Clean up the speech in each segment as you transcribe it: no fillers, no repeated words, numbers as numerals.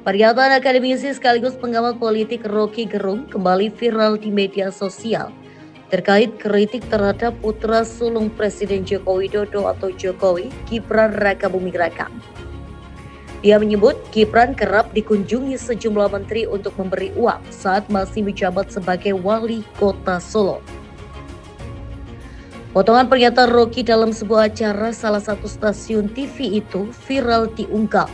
Pernyataan akademisi sekaligus pengamat politik Rocky Gerung kembali viral di media sosial terkait kritik terhadap putra sulung Presiden Joko Widodo atau Jokowi, Gibran Rakabuming Raka. Dia menyebut Gibran kerap dikunjungi sejumlah menteri untuk memberi uang saat masih menjabat sebagai wali kota Solo. Potongan pernyataan Rocky dalam sebuah acara salah satu stasiun TV itu viral diunggah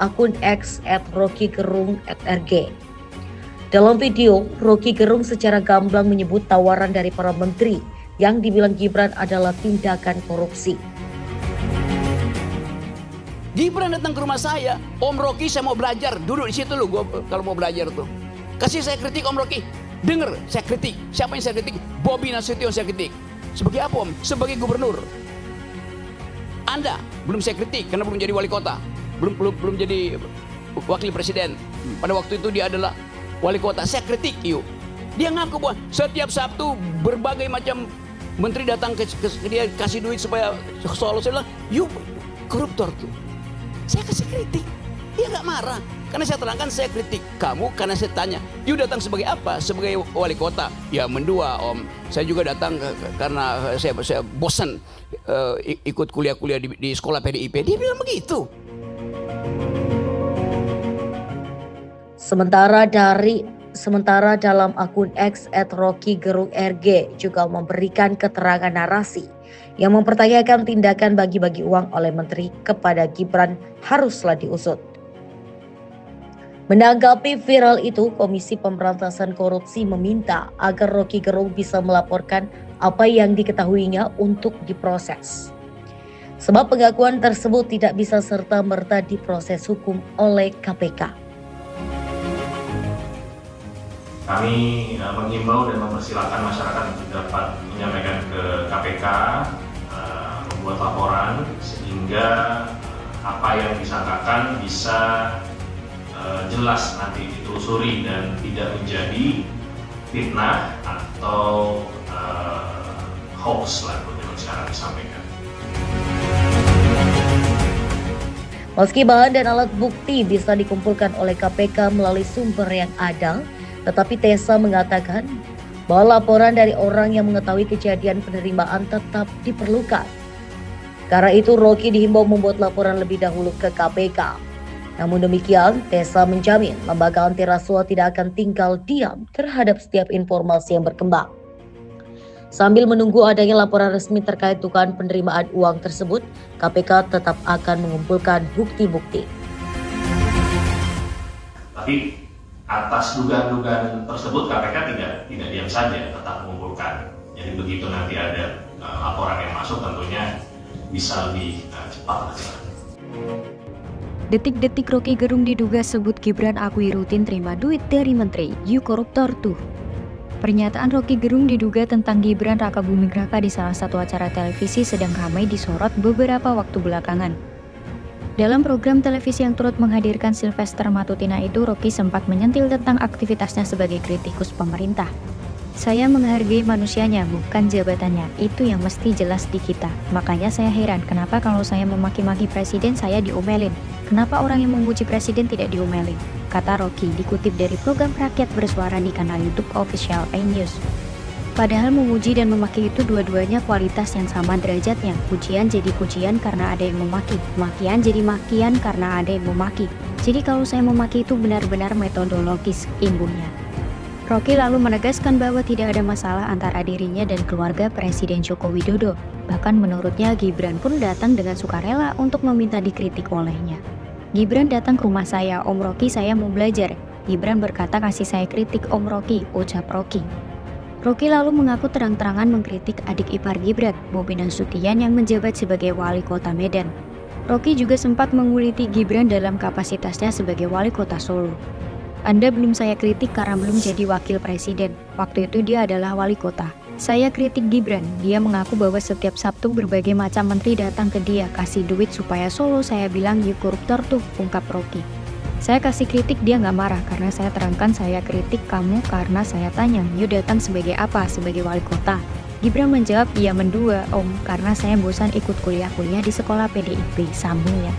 akun X @RockyGerung@RG. Dalam video, Rocky Gerung secara gamblang menyebut tawaran dari para menteri yang dibilang Gibran adalah tindakan korupsi. Gibran datang ke rumah saya, Om Rocky saya mau belajar, duduk di situ lu gua kalau mau belajar tuh. Kasih saya kritik Om Rocky. Dengar, saya kritik. Siapa yang saya kritik? Bobi Nasution saya kritik. Sebagai apa Om? Sebagai gubernur. Anda belum saya kritik karena belum jadi wali kota. Belum jadi wakil presiden. Pada waktu itu dia adalah wali kota. Saya kritik yuk. Dia ngaku bahwa setiap Sabtu berbagai macam menteri datang ke dia kasih duit supaya Solo. Saya bilang, yuk koruptor tuh. Saya kasih kritik. Dia nggak marah. Karena saya terangkan saya kritik kamu karena saya tanya, you datang sebagai apa? Sebagai wali kota? Ya mendua Om. Saya juga datang karena saya bosan ikut kuliah-kuliah di sekolah PDIP. Dia bilang begitu. Sementara dalam akun X @RockyGerung@RG juga memberikan keterangan narasi yang mempertanyakan tindakan bagi-bagi uang oleh menteri kepada Gibran haruslah diusut. Menanggapi viral itu, Komisi Pemberantasan Korupsi meminta agar Rocky Gerung bisa melaporkan apa yang diketahuinya untuk diproses. Sebab pengakuan tersebut tidak bisa serta-merta diproses hukum oleh KPK. Kami menghimbau dan mempersilahkan masyarakat untuk dapat menyampaikan ke KPK, membuat laporan sehingga apa yang disangkakan bisa jelas nanti ditelusuri dan tidak menjadi fitnah atau hoax lah yang sekarang disampaikan. Meski bahan dan alat bukti bisa dikumpulkan oleh KPK melalui sumber yang ada, tetapi Tessa mengatakan bahwa laporan dari orang yang mengetahui kejadian penerimaan tetap diperlukan. Karena itu Rocky dihimbau membuat laporan lebih dahulu ke KPK. Namun demikian, Tessa menjamin lembaga anti rasuah tidak akan tinggal diam terhadap setiap informasi yang berkembang. Sambil menunggu adanya laporan resmi terkait dugaan penerimaan uang tersebut, KPK tetap akan mengumpulkan bukti-bukti. Tapi atas dugaan-dugaan tersebut KPK tidak diam saja, tetap mengumpulkan. Jadi begitu nanti ada laporan yang masuk tentunya bisa lebih cepat. Detik-detik Rocky Gerung diduga sebut Gibran akui rutin terima duit dari menteri, you koruptor tuh. Pernyataan Rocky Gerung diduga tentang Gibran Rakabuming Raka di salah satu acara televisi sedang ramai disorot beberapa waktu belakangan. Dalam program televisi yang turut menghadirkan Sylvester Matutina itu, Rocky sempat menyentil tentang aktivitasnya sebagai kritikus pemerintah. Saya menghargai manusianya, bukan jabatannya. Itu yang mesti jelas di kita. Makanya saya heran, kenapa kalau saya memaki-maki presiden saya diomelin? Kenapa orang yang memuji presiden tidak diomelin? Kata Rocky, dikutip dari program Rakyat Bersuara di kanal YouTube Official iNews. Padahal memuji dan memaki itu dua-duanya kualitas yang sama derajatnya. Pujian jadi pujian karena ada yang memaki. Makian jadi makian karena ada yang memaki. Jadi kalau saya memaki itu benar-benar metodologis imbuhnya. Rocky lalu menegaskan bahwa tidak ada masalah antara dirinya dan keluarga Presiden Joko Widodo. Bahkan menurutnya Gibran pun datang dengan sukarela untuk meminta dikritik olehnya. Gibran datang ke rumah saya, Om Rocky saya mau belajar. Gibran berkata kasih saya kritik Om Rocky, ucap Rocky. Rocky lalu mengaku terang-terangan mengkritik adik ipar Gibran, Bobi Nasution yang menjabat sebagai wali kota Medan. Rocky juga sempat menguliti Gibran dalam kapasitasnya sebagai wali kota Solo. Anda belum saya kritik karena belum jadi wakil presiden. Waktu itu dia adalah wali kota. Saya kritik Gibran. Dia mengaku bahwa setiap Sabtu berbagai macam menteri datang ke dia kasih duit supaya Solo. Saya bilang you koruptor tuh, ungkap Rocky. Saya kasih kritik dia nggak marah karena saya terangkan saya kritik kamu karena saya tanya you datang sebagai apa? Sebagai wali kota. Gibran menjawab iya mendua om karena saya bosan ikut kuliah-kuliah di sekolah PDIP, sambungnya.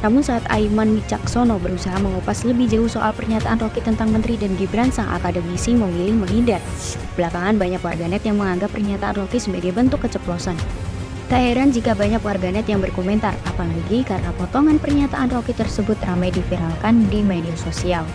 Namun saat Aiman Wicaksono berusaha mengupas lebih jauh soal pernyataan Rocky tentang Menteri dan Gibran, sang akademisi memilih menghindar. Belakangan banyak warganet yang menganggap pernyataan Rocky sebagai bentuk keceplosan. Tak heran jika banyak warganet yang berkomentar, apalagi karena potongan pernyataan Rocky tersebut ramai diviralkan di media sosial.